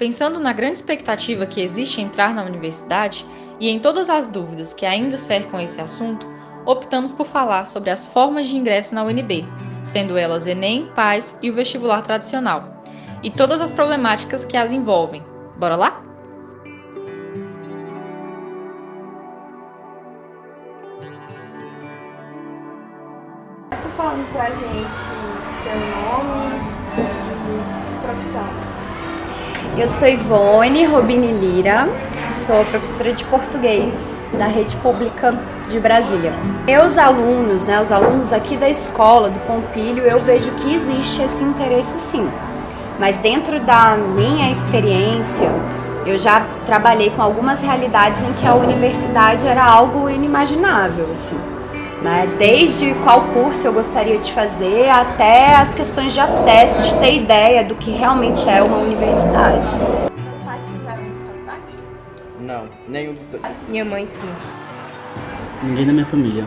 Pensando na grande expectativa que existe em entrar na universidade e em todas as dúvidas que ainda cercam esse assunto, optamos por falar sobre as formas de ingresso na UNB, sendo elas Enem, PAS e o vestibular tradicional, e todas as problemáticas que as envolvem. Bora lá? Começa falando pra gente seu nome e profissão. Eu sou Ivone Robini Lira, sou professora de português da Rede Pública de Brasília. Os alunos aqui da escola do Pompílio, eu vejo que existe esse interesse sim, mas dentro da minha experiência, eu já trabalhei com algumas realidades em que a universidade era algo inimaginável, assim. Desde qual curso eu gostaria de fazer até as questões de acesso, de ter ideia do que realmente é uma universidade. Seus pais fizeram faculdade? Não, nenhum dos dois. Minha mãe sim. Ninguém da minha família.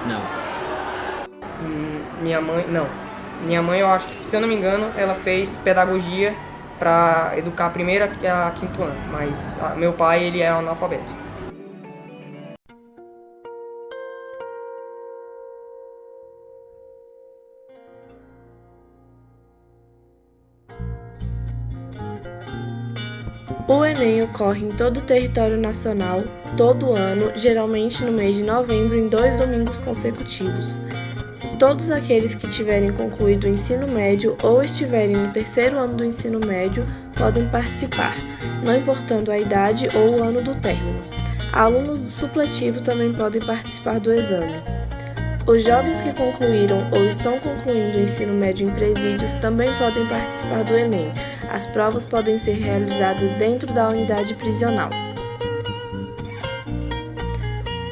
Não. Minha mãe, não. Minha mãe, eu acho que, se eu não me engano, ela fez pedagogia para educar primeiro a quinto ano, mas meu pai, ele é analfabeto. O Enem ocorre em todo o território nacional, todo ano, geralmente no mês de novembro, em 2 domingos consecutivos. Todos aqueles que tiverem concluído o ensino médio ou estiverem no terceiro ano do ensino médio podem participar, não importando a idade ou o ano do término. Alunos do supletivo também podem participar do exame. Os jovens que concluíram ou estão concluindo o ensino médio em presídios também podem participar do Enem. As provas podem ser realizadas dentro da unidade prisional.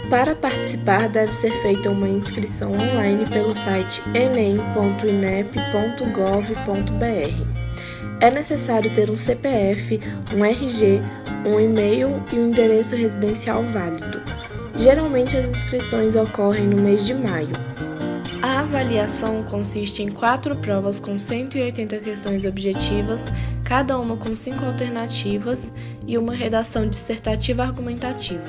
Para participar, deve ser feita uma inscrição online pelo site enem.inep.gov.br. É necessário ter um CPF, um RG, um e-mail e um endereço residencial válido. Geralmente as inscrições ocorrem no mês de maio. A avaliação consiste em 4 provas com 180 questões objetivas, cada uma com 5 alternativas e uma redação dissertativa argumentativa.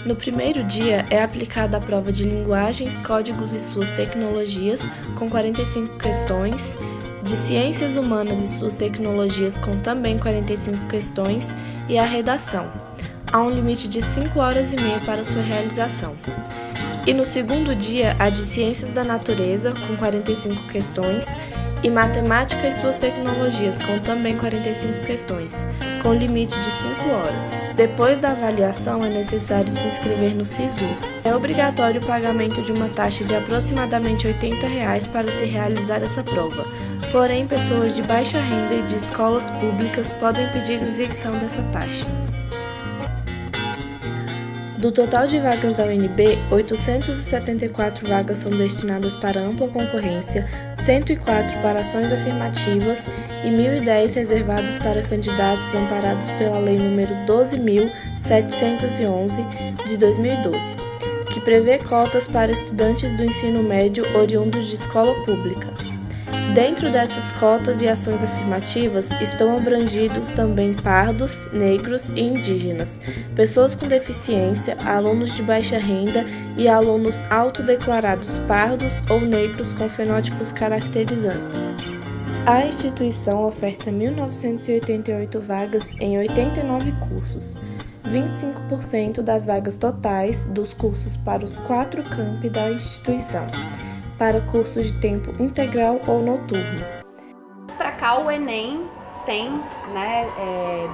No primeiro dia é aplicada a prova de linguagens, códigos e suas tecnologias, com 45 questões, de ciências humanas e suas tecnologias, com também 45 questões, e a redação. Há um limite de 5 horas e meia para sua realização. E no segundo dia, a de Ciências da Natureza, com 45 questões, e Matemática e suas tecnologias, com também 45 questões, com limite de 5 horas. Depois da avaliação, é necessário se inscrever no SISU. É obrigatório o pagamento de uma taxa de aproximadamente R$ 80 para se realizar essa prova. Porém, pessoas de baixa renda e de escolas públicas podem pedir isenção dessa taxa. Do total de vagas da UNB, 874 vagas são destinadas para ampla concorrência, 104 para ações afirmativas e 1.010 reservadas para candidatos amparados pela Lei nº 12.711, de 2012, que prevê cotas para estudantes do ensino médio oriundos de escola pública. Dentro dessas cotas e ações afirmativas estão abrangidos também pardos, negros e indígenas, pessoas com deficiência, alunos de baixa renda e alunos autodeclarados pardos ou negros com fenótipos caracterizantes. A instituição oferta 1.988 vagas em 89 cursos, 25% das vagas totais dos cursos para os 4 campi da instituição, para cursos de tempo integral ou noturno. Para cá o Enem tem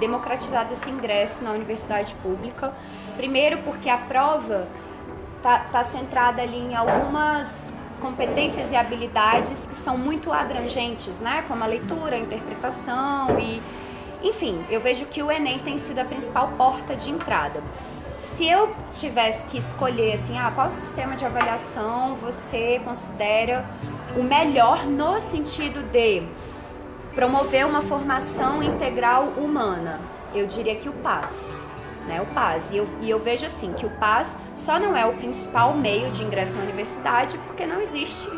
democratizado esse ingresso na universidade pública. Primeiro porque a prova tá centrada ali em algumas competências e habilidades que são muito abrangentes, como a leitura, a interpretação e... Enfim, eu vejo que o Enem tem sido a principal porta de entrada. Se eu tivesse que escolher qual sistema de avaliação você considera o melhor no sentido de promover uma formação integral humana, eu diria que o PAS. O PAS. E eu vejo que o PAS só não é o principal meio de ingresso na universidade porque não existe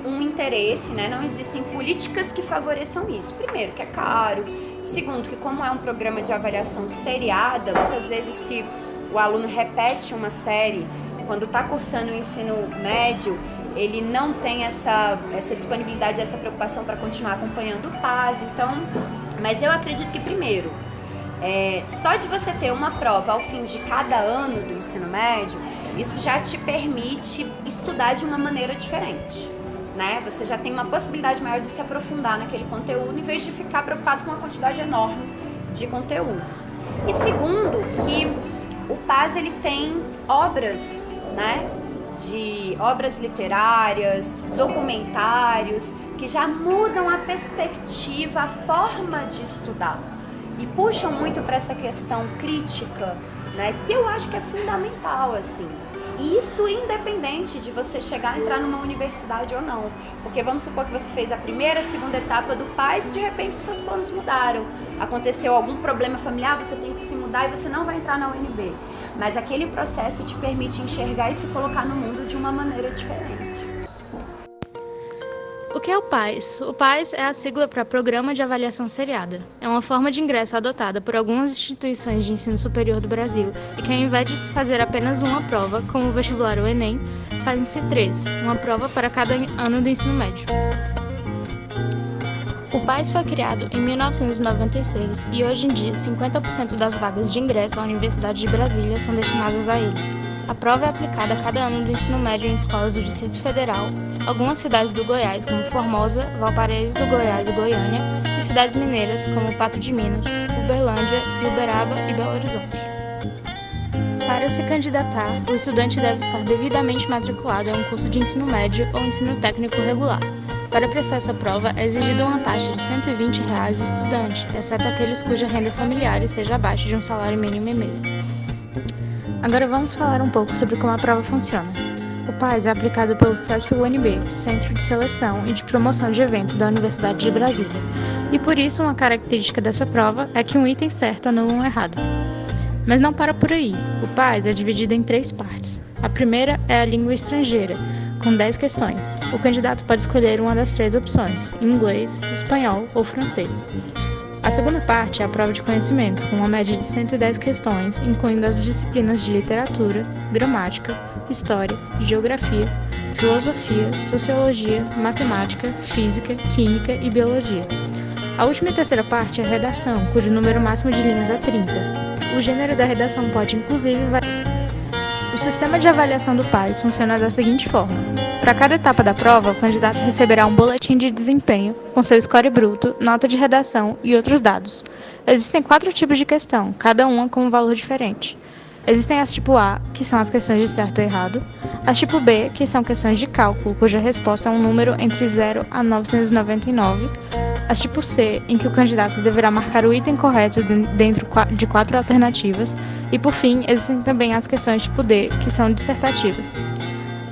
um interesse, né? Não existem políticas que favoreçam isso. Primeiro, que é caro. Segundo, que como é um programa de avaliação seriada, muitas vezes se o aluno repete uma série, quando está cursando o ensino médio, ele não tem essa disponibilidade, essa preocupação para continuar acompanhando o PAS. Então, mas eu acredito que, primeiro, só de você ter uma prova ao fim de cada ano do ensino médio, isso já te permite estudar de uma maneira diferente, né? Você já tem uma possibilidade maior de se aprofundar naquele conteúdo, em vez de ficar preocupado com uma quantidade enorme de conteúdos. E segundo, que o PAS ele tem obras, né? De obras literárias, documentários, que já mudam a perspectiva, a forma de estudar. E puxam muito para essa questão crítica, né, que eu acho que é fundamental, assim. E isso independente de você chegar a entrar numa universidade ou não. Porque vamos supor que você fez a primeira, segunda etapa do PAS e de repente seus planos mudaram. Aconteceu algum problema familiar, você tem que se mudar e você não vai entrar na UNB. Mas aquele processo te permite enxergar e se colocar no mundo de uma maneira diferente. O que é o PAS? O PAS é a sigla para Programa de Avaliação Seriada. É uma forma de ingresso adotada por algumas instituições de ensino superior do Brasil e que, ao invés de se fazer apenas uma prova, como o vestibular ou Enem, fazem-se 3, uma prova para cada ano do ensino médio. O PAS foi criado em 1996 e hoje em dia 50% das vagas de ingresso à Universidade de Brasília são destinadas a ele. A prova é aplicada a cada ano do ensino médio em escolas do Distrito Federal, algumas cidades do Goiás, como Formosa, Valparaíso do Goiás e Goiânia, e cidades mineiras, como Pato de Minas, Uberlândia, Uberaba e Belo Horizonte. Para se candidatar, o estudante deve estar devidamente matriculado em um curso de ensino médio ou ensino técnico regular. Para prestar essa prova, é exigida uma taxa de R$ 120 de estudante, exceto aqueles cuja renda familiar seja abaixo de um salário mínimo e meio. Agora vamos falar um pouco sobre como a prova funciona. O PAS é aplicado pelo CESP-UNB, Centro de Seleção e de Promoção de Eventos da Universidade de Brasília, e por isso uma característica dessa prova é que um item certo anula um errado. Mas não para por aí, o PAS é dividido em 3 partes. A primeira é a língua estrangeira, com 10 questões. O candidato pode escolher uma das 3 opções, inglês, espanhol ou francês. A segunda parte é a prova de conhecimentos, com uma média de 110 questões, incluindo as disciplinas de literatura, gramática, história, geografia, filosofia, sociologia, matemática, física, química e biologia. A última e terceira parte é a redação, cujo número máximo de linhas é 30. O gênero da redação pode, inclusive, variar. O sistema de avaliação do PAS funciona da seguinte forma. Para cada etapa da prova, o candidato receberá um boletim de desempenho, com seu score bruto, nota de redação e outros dados. Existem 4 tipos de questão, cada uma com um valor diferente. Existem as tipo A, que são as questões de certo ou errado, as tipo B, que são questões de cálculo, cuja resposta é um número entre 0 a 999, as tipo C, em que o candidato deverá marcar o item correto dentro de 4 alternativas, e por fim, existem também as questões tipo D, que são dissertativas.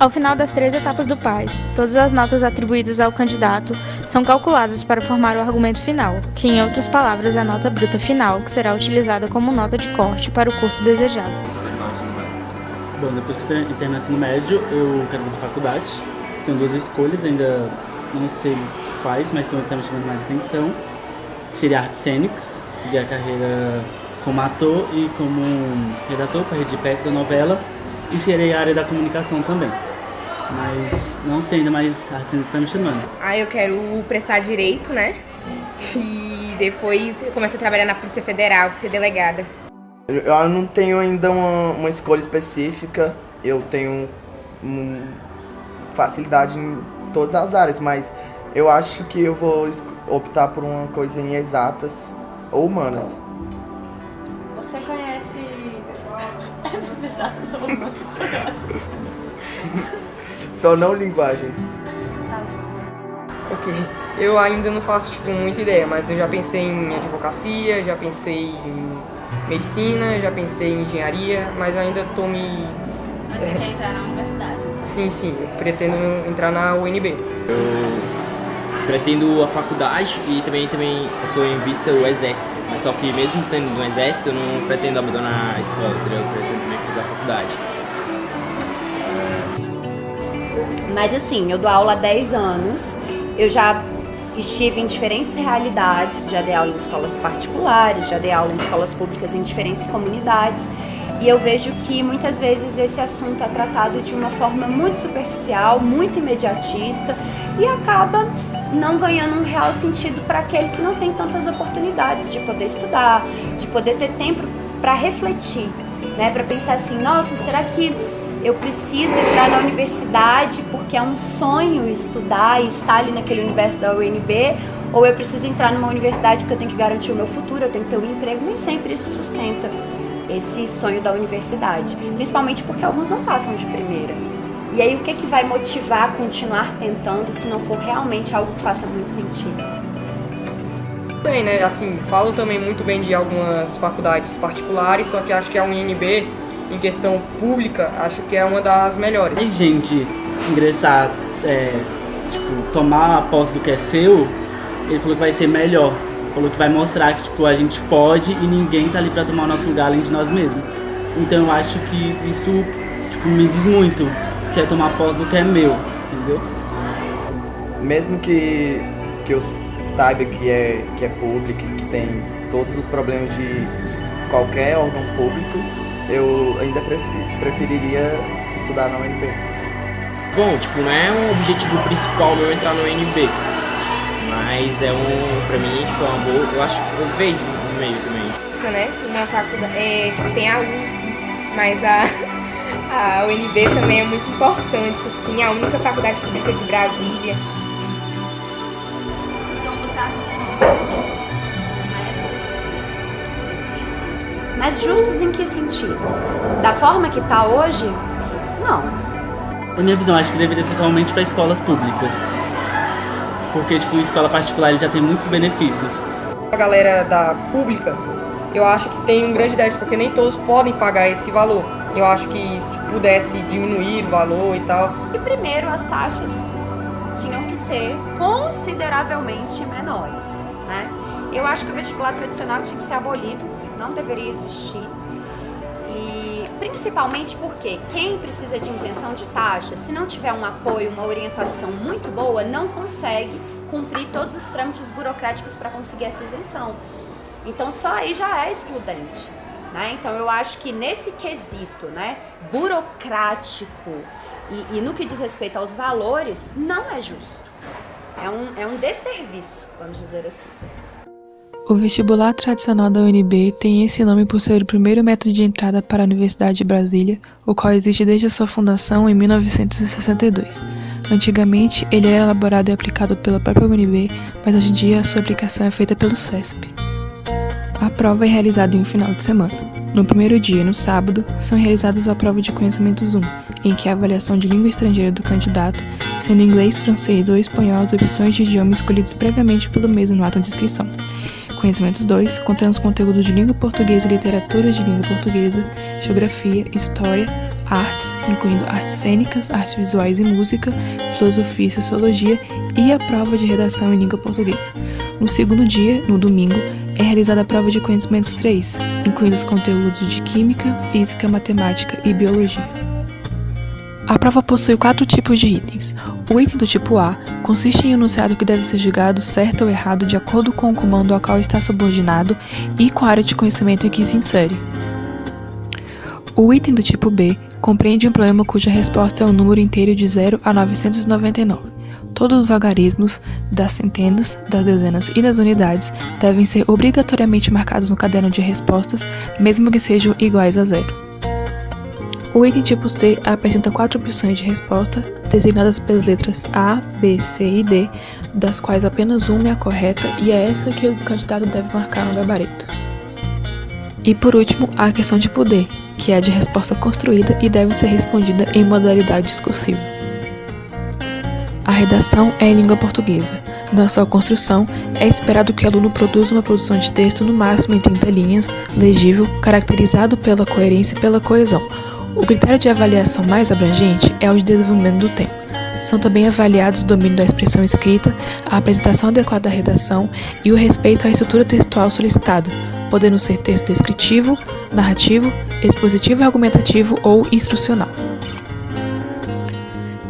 Ao final das 3 etapas do PAS, todas as notas atribuídas ao candidato são calculadas para formar o argumento final, que em outras palavras é a nota bruta final, que será utilizada como nota de corte para o curso desejado. Bom, depois que eu terminar o ensino médio, eu quero fazer faculdade. Tenho 2 escolhas, ainda não sei quais, mas tem uma que está me chamando mais atenção, que seria artes cênicas, seguir a carreira como ator e como redator para redigir peças ou novela, e seria a área da comunicação também. Mas não sei ainda, mais artes cênicas está me chamando. Eu quero prestar direito, né? E depois eu começo a trabalhar na Polícia Federal, ser delegada. Eu não tenho ainda uma escolha específica, eu tenho facilidade em todas as áreas, mas eu acho que eu vou optar por uma coisa em exatas ou humanas. Você conhece... exatas ou humanas? Só não linguagens. Ok. Eu ainda não faço muita ideia, mas eu já pensei em advocacia, já pensei em medicina, já pensei em engenharia, mas eu ainda tô me... Mas você quer entrar na universidade? Então? Sim, eu pretendo entrar na UNB. Eu pretendo a faculdade e também estou em vista o exército. Mas só que mesmo tendo no exército, eu não pretendo abandonar a escola, entendeu? Eu pretendo também fazer a faculdade. Mas assim, eu dou aula há 10 anos, eu já estive em diferentes realidades, já dei aula em escolas particulares, já dei aula em escolas públicas em diferentes comunidades, e eu vejo que muitas vezes esse assunto é tratado de uma forma muito superficial, muito imediatista, e acaba não ganhando um real sentido para aquele que não tem tantas oportunidades de poder estudar, de poder ter tempo para refletir, né? Para pensar assim, nossa, será que eu preciso entrar na universidade porque é um sonho estudar e estar ali naquele universo da UNB, ou eu preciso entrar numa universidade porque eu tenho que garantir o meu futuro, eu tenho que ter um emprego? Nem sempre isso sustenta esse sonho da universidade, principalmente porque alguns não passam de primeira. E aí o que vai motivar a continuar tentando se não for realmente algo que faça muito sentido? Bem, né, assim, falam também muito bem de algumas faculdades particulares, só que acho que a UNB, em questão pública, acho que é uma das melhores. Se a gente ingressar, tomar a posse do que é seu, ele falou que vai ser melhor. Falou que vai mostrar que a gente pode e ninguém tá ali pra tomar o nosso lugar além de nós mesmos. Então eu acho que isso me diz muito, que é tomar posse do que é meu, entendeu? Mesmo que eu saiba que é público, que tem todos os problemas de qualquer órgão público, eu ainda preferiria estudar na UNB. Bom, não é um objetivo principal meu entrar na UNB, mas pra mim, é uma boa, eu vejo no meio também. Né? Uma faculdade, tem a USP, mas a UNB também é muito importante, assim, a única faculdade pública de Brasília. Então você acha que são justos os métodos que existem? Mas justos em que sentido? Da forma que tá hoje? Não. Na minha visão, acho que deveria ser somente para escolas públicas. Porque, escola particular ele já tem muitos benefícios. A galera da pública, eu acho que tem um grande déficit, porque nem todos podem pagar esse valor. Eu acho que se pudesse diminuir o valor e tal. E primeiro, as taxas tinham que ser consideravelmente menores, né? Eu acho que o vestibular tradicional tinha que ser abolido, não deveria existir. E principalmente porque quem precisa de isenção de taxa, se não tiver um apoio, uma orientação muito boa, não consegue cumprir todos os trâmites burocráticos para conseguir essa isenção. Então só aí já é excludente, né? Então eu acho que nesse quesito, né, burocrático e no que diz respeito aos valores, não é justo. É um desserviço, vamos dizer assim. O vestibular tradicional da UNB tem esse nome por ser o primeiro método de entrada para a Universidade de Brasília, o qual existe desde a sua fundação em 1962. Antigamente, ele era elaborado e aplicado pela própria UNB, mas hoje em dia a sua aplicação é feita pelo CESP. A prova é realizada em um final de semana. No primeiro dia, no sábado, são realizadas a prova de conhecimentos 1, em que a avaliação de língua estrangeira do candidato, sendo inglês, francês ou espanhol as opções de idioma escolhidos previamente pelo mesmo no ato de inscrição. Conhecimentos 2 contém os conteúdos de língua portuguesa e literatura de língua portuguesa, geografia, história, artes, incluindo artes cênicas, artes visuais e música, filosofia e sociologia, e a prova de redação em língua portuguesa. No segundo dia, no domingo, é realizada a prova de conhecimentos 3, incluindo os conteúdos de química, física, matemática e biologia. A prova possui 4 tipos de itens. O item do tipo A consiste em um enunciado que deve ser julgado certo ou errado de acordo com o comando ao qual está subordinado e com a área de conhecimento em que se insere. O item do tipo B compreende um problema cuja resposta é um número inteiro de 0 a 999. Todos os algarismos das centenas, das dezenas e das unidades devem ser obrigatoriamente marcados no caderno de respostas, mesmo que sejam iguais a 0. O item tipo C apresenta 4 opções de resposta, designadas pelas letras A, B, C e D, das quais apenas uma é a correta e é essa que o candidato deve marcar no gabarito. E por último, a questão tipo D, que é a de resposta construída e deve ser respondida em modalidade discursiva. A redação é em língua portuguesa. Na sua construção, é esperado que o aluno produza uma produção de texto no máximo em 30 linhas, legível, caracterizado pela coerência e pela coesão. O critério de avaliação mais abrangente é o de desenvolvimento do tema. São também avaliados o domínio da expressão escrita, a apresentação adequada da redação e o respeito à estrutura textual solicitada, podendo ser texto descritivo, narrativo, expositivo e argumentativo ou instrucional.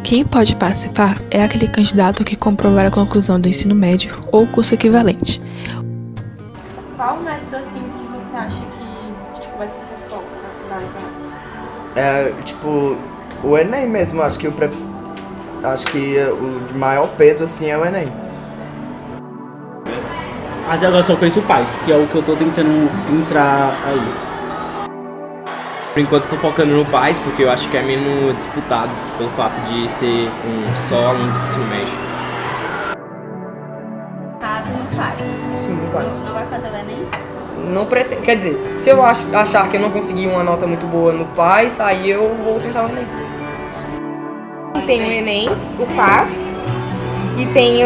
Quem pode participar é aquele candidato que comprovar a conclusão do ensino médio ou curso equivalente. Qual método assim que você acha que tipo, vai ser seu foco na cidade? Tipo, o Enem mesmo, acho que o de maior peso assim é o Enem. Até agora só conheço o PAS, que é o que eu tô tentando entrar aí. Por enquanto estou focando no PAS, porque eu acho que é menos disputado pelo fato de ser só aluno de ensino médio. No PAS. Sim, no PAS. Não vai fazer o Enem? Não pretendo. Quer dizer, se eu achar que eu não consegui uma nota muito boa no PAS, aí eu vou tentar o Enem. Tem o Enem, o PAS e tem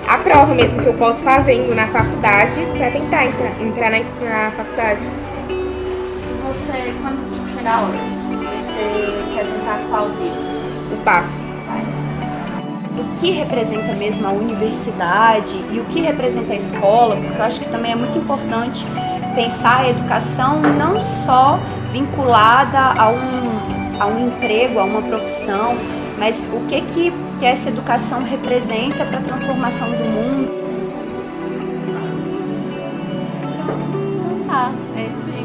a prova mesmo que eu posso fazer indo na faculdade pra tentar entrar na faculdade. Se você, quando tipo, chegar a hora, você quer tentar qual deles? Assim? O PAS. O que representa mesmo a universidade e o que representa a escola, porque eu acho que também é muito importante pensar a educação não só vinculada a um emprego, a uma profissão, mas o que essa educação representa para a transformação do mundo. Então tá, é isso aí.